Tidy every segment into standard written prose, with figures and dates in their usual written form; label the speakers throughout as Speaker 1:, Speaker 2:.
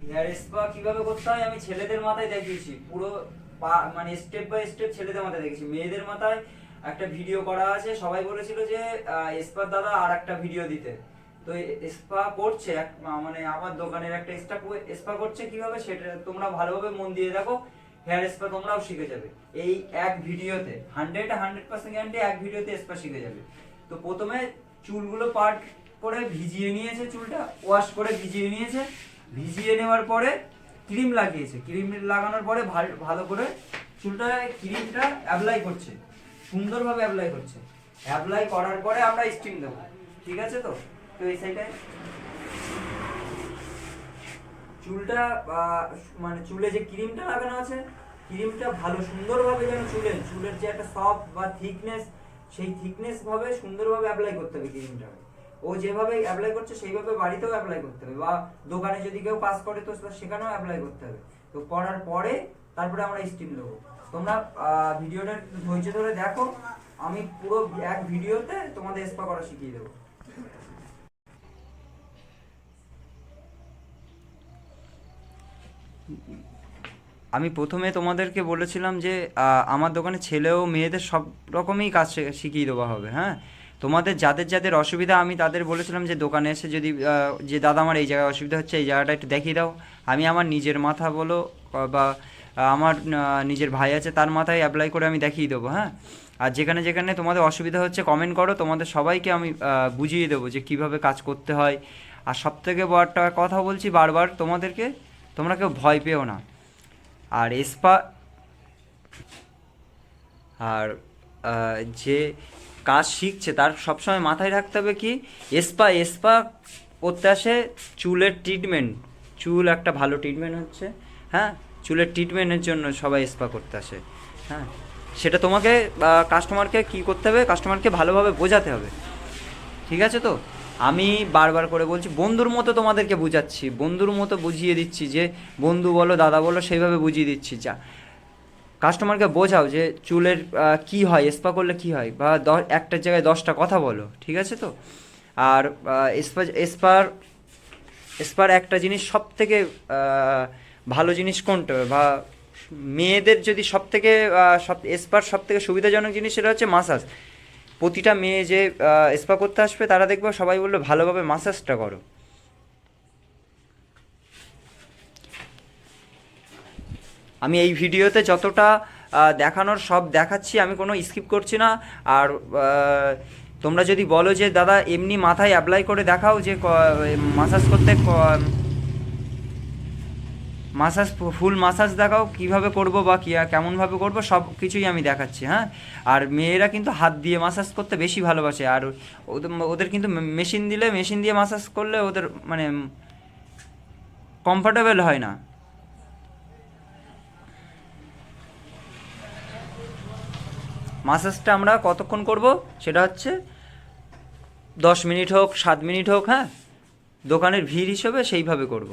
Speaker 1: Hair spa কিভাবে করতে হয় আমি ছেলেদের মাথায় দেখিয়েছি, পুরো মানে স্টেপ বাই স্টেপ ছেলেদের মাথায় দেখেছি। মেয়েদের মাথায় একটা ভিডিও করা আছে, সবাই বলেছিল যে স্পার দাদা আর একটা ভিডিও দিতে। তো স্পা করছে মানে আমার দোকানের একটা স্টাফ স্পা করছে কিভাবে, সেটা তোমরা ভালোভাবে মন দিয়ে দেখো। হেয়ার স্পা তোমরাও শিখে যাবে এই এক ভিডিওতে, 100% গ্যারান্টি, এক ভিডিওতে স্পা শিখে যাবে। তো প্রথমে চুলগুলো পার্ট করে ভিজিয়ে নিয়েছে, চুলটা ওয়াশ করে ভিজিয়ে নিয়েছে। ভিজিয়ে নেওয়ার পরে ক্রিম লাগিয়েছে, ক্রিম লাগানোর পরে ভালো করে চুলটা ক্রিমটা অ্যাপ্লাই করছে, সুন্দরভাবে অ্যাপ্লাই করছে। অ্যাপ্লাই করার পরে আমরা স্টিম দেবো, ঠিক আছে? তো তো এই সাইডে চুলটা মানে চুলে যে ক্রিমটা লাগানো আছে, ক্রিমটা ভালো সুন্দরভাবে যেন চুলের যে একটা সফট বা থিকনেস, সেই থিকনেস ভাবে সুন্দরভাবে অ্যাপ্লাই করতে হবে ক্রিমটা। ও যেভাবে অ্যাপ্লাই করছে সেইভাবে বাড়িতেও অ্যাপ্লাই করতে হবে, বা দোকানে যদি কেউ কাজ করে তো সেখানেও অ্যাপ্লাই করতে হবে। তো করার পরে তারপরে আমরা স্টিম দেবো। তোমরা ভিডিওটা ধৈর্য ধরে দেখো, আমি পুরো এক ভিডিওতে তোমাদের স্পা করা শিখিয়ে দেবো। আমি প্রথমে তোমাদেরকে বলেছিলাম যে আমার দোকানে ছেলে ও মেয়েদের সব রকমই কাজ শিখিয়ে দেওয়া হবে। হ্যাঁ, তোমাদের যাদের যাদের অসুবিধা আমি তাদের বলেছিলাম যে দোকানে এসে যদি যে দাদা আমার এই জায়গায় অসুবিধা হচ্ছে, এই জায়গাটা একটু দেখিয়ে দাও। আমি আমার নিজের মাথা বলো বা আমার নিজের ভাই আছে তার মাথায় অ্যাপ্লাই করে আমি দেখিয়ে দেবো। হ্যাঁ, আর যেখানে যেখানে তোমাদের অসুবিধা হচ্ছে কমেন্ট করো, তোমাদের সবাইকে আমি বুঝিয়ে দেবো যে কীভাবে কাজ করতে হয়। আর সবথেকে বড় একটা কথা বলছি বারবার তোমাদেরকে, তোমরা কেউ ভয় পেও না। আর স্পা আর যে কাজ শিখছে তার সবসময় মাথায় রাখতে হবে কি, স্পা স্পা করতে আসে চুলের ট্রিটমেন্ট, চুল একটা ভালো ট্রিটমেন্ট হচ্ছে। হ্যাঁ, চুলের ট্রিটমেন্টের জন্য সবাই স্পা করতে আসে। হ্যাঁ, সেটা তোমাকে কাস্টমারকে কী করতে হবে, কাস্টমারকে ভালোভাবে বোঝাতে হবে, ঠিক আছে? তো আমি বারবার করে বলছি, বন্ধুর মতো তোমাদেরকে বুঝাচ্ছি, বন্ধুর মতো বুঝিয়ে দিচ্ছি, যে বন্ধু বলো দাদা বলো সেইভাবে বুঝিয়ে দিচ্ছি। যা কাস্টমারকে বোঝাও যে চুলের কি হয়, স্পা করলে কি হয়, বা একটার জায়গায় 10টা কথা বলো, ঠিক আছে? তো আর স্পার স্পার একটা জিনিস সব থেকে ভালো জিনিস কোনটা, বা মেয়েদের যদি সব থেকে স্পার সব থেকে সুবিধাজনক জিনিস সেটা হচ্ছে মাসাজ। প্রতিটা মেয়ে যে স্পা করতে আসবে তারা দেখবো সবাই বললো ভালোভাবে মাসাজটা করো। আমি এই ভিডিওতে যতটা দেখানোর সব দেখাচ্ছি, আমি কোনো স্কিপ করছি না। আর তোমরা যদি বলো যে দাদা এমনি মাথায় অ্যাপ্লাই করে দেখাও, যে মাসাজ করতে মাসাজ ফুল মাসাজ দেখাও কীভাবে করবো বা কেমনভাবে করবো, সব কিছুই আমি দেখাচ্ছি। হ্যাঁ, আর মেয়েরা কিন্তু হাত দিয়ে মাসাজ করতে বেশি ভালোবাসে, আর ওদের ওদের কিন্তু মেশিন দিয়ে মাসাজ করলে ওদের মানে কমফর্টেবল হয় না। মাসাজটা আমরা কতক্ষণ করব সেটা হচ্ছে 10 মিনিট হোক 7 মিনিট হোক, হ্যাঁ, দোকানের ভিড় হিসেবে সেইভাবে করব।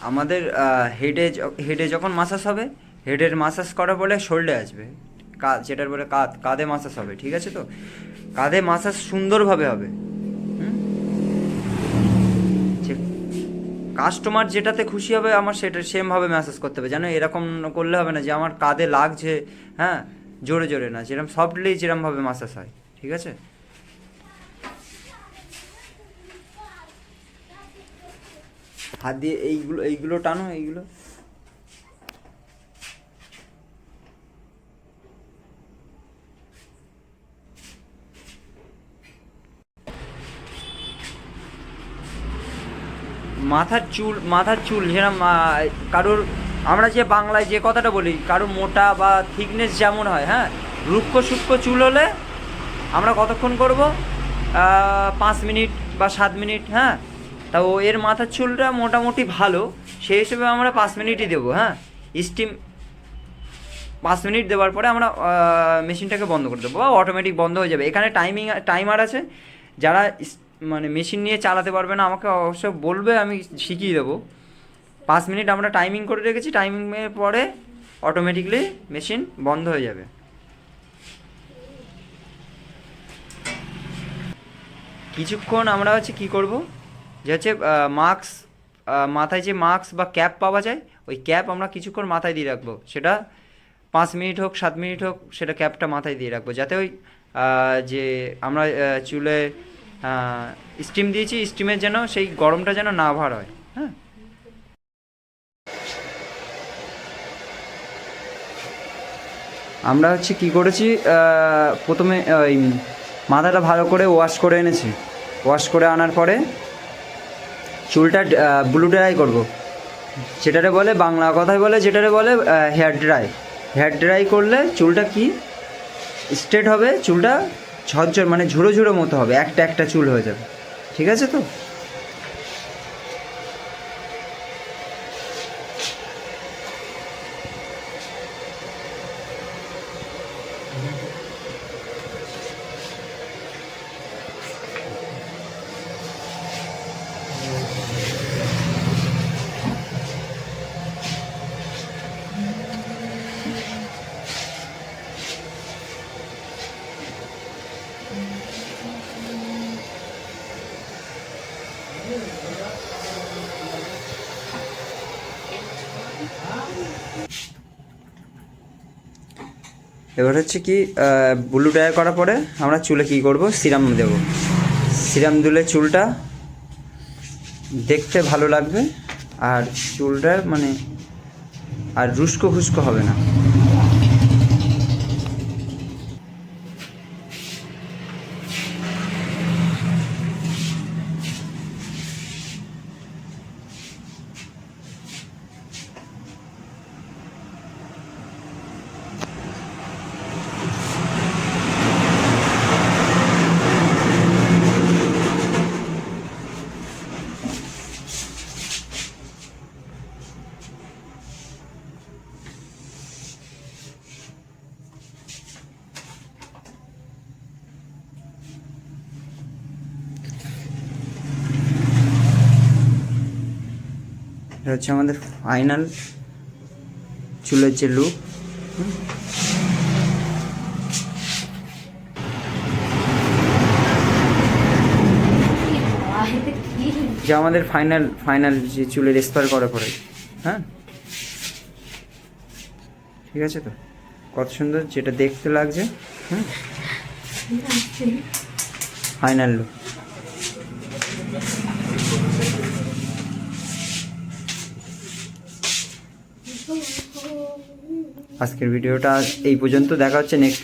Speaker 1: আমাদের হেডে যখন মাসাজ হবে, হেডের মাসাজ করার পরে শোল্ডে আসবে, যেটার বলে কাঁধে মাসাজ হবে, ঠিক আছে? তো কাঁধে মাসাজ সুন্দরভাবে হবে। হুম, যে কাস্টমার যেটাতে খুশি হবে আমার সেটা সেমভাবে ম্যাসাজ করতে হবে, যেন এরকম করলে হবে না যে আমার কাঁধে লাগছে। হ্যাঁ, জোরে জোরে না, যেরকম সফটলি যেরকমভাবে মাসাজ হয়, ঠিক আছে? হাত দিয়ে এইগুলো এইগুলো টানো, এইগুলো মাথার চুল যেরকম কারোর, আমরা যে বাংলায় যে কথাটা বলি, কারোর মোটা বা থিকনেস যেমন হয়, হ্যাঁ, রুক্ষ সূক্ষ্ম চুল হলে আমরা কতক্ষণ করব, 5 মিনিট বা 7 মিনিট। হ্যাঁ, তা ও এর মাথার চুলটা মোটামুটি ভালো, সেই হিসেবে আমরা 5 মিনিটই দেবো। হ্যাঁ, স্টিম 5 মিনিট দেওয়ার পরে আমরা মেশিনটাকে বন্ধ করে দেবো, বা অটোমেটিক বন্ধ হয়ে যাবে। এখানে টাইমার আছে, যারা মানে মেশিন নিয়ে চালাতে পারবে না আমাকে অবশ্য বলবে, আমি শিখিয়ে দেবো। 5 মিনিট আমরা টাইমিং করে রেখেছি, টাইমিংয়ের পরে অটোমেটিকলি মেশিন বন্ধ হয়ে যাবে। কিছুক্ষণ আমরা হচ্ছে কী করব, যে হচ্ছে মাস্ক, মাথায় যে মাস্ক বা ক্যাপ পাওয়া যায়, ওই ক্যাপ আমরা কিছুক্ষণ মাথায় দিয়ে রাখবো। সেটা 5 মিনিট হোক 7 মিনিট হোক, সেটা ক্যাপটা মাথায় দিয়ে রাখবো, যাতে ওই যে আমরা চুলে স্টিম দিয়েছি, স্টিমের যেন সেই গরমটা যেন না ভার হয়। হ্যাঁ, আমরা হচ্ছে কী করেছি, প্রথমে ওই মাথাটা ভালো করে ওয়াশ করে এনেছি। ওয়াশ করে আনার পরে চুলটা ব্লু ড্রাই করবো, যেটারে বলে বাংলা কথায় বলে, যেটারে বলে হেয়ার ড্রাই। হেয়ার ড্রাই করলে চুলটা কি স্ট্রেট হবে, চুলটা ঝরঝর মানে ঝুড়ো ঝুড়ো মতো হবে, একটা একটা চুল হয়ে যাবে। ঠিক আছে তো? এবার হচ্ছে কি, ব্লু ড্রাই করার পরে আমরা চুলে কী করব, সিরাম দেব। সিরাম দিলে চুলটা দেখতে ভালো লাগবে, আর চুলটা মানে আর রুস্কো ফুস্কো হবে না। এটা হচ্ছে আমাদের ফাইনাল চুলের যে লুক। যা আমাদের ফাইনাল যে চুলের স্পার করার পরে। হ্যাঁ, ঠিক আছে তো? কত সুন্দর যেটা দেখতে লাগছে। হুম, ফাইনাল লুক। আজকের ভিডিওটা এই পর্যন্ত, দেখা হচ্ছে নেক্সট।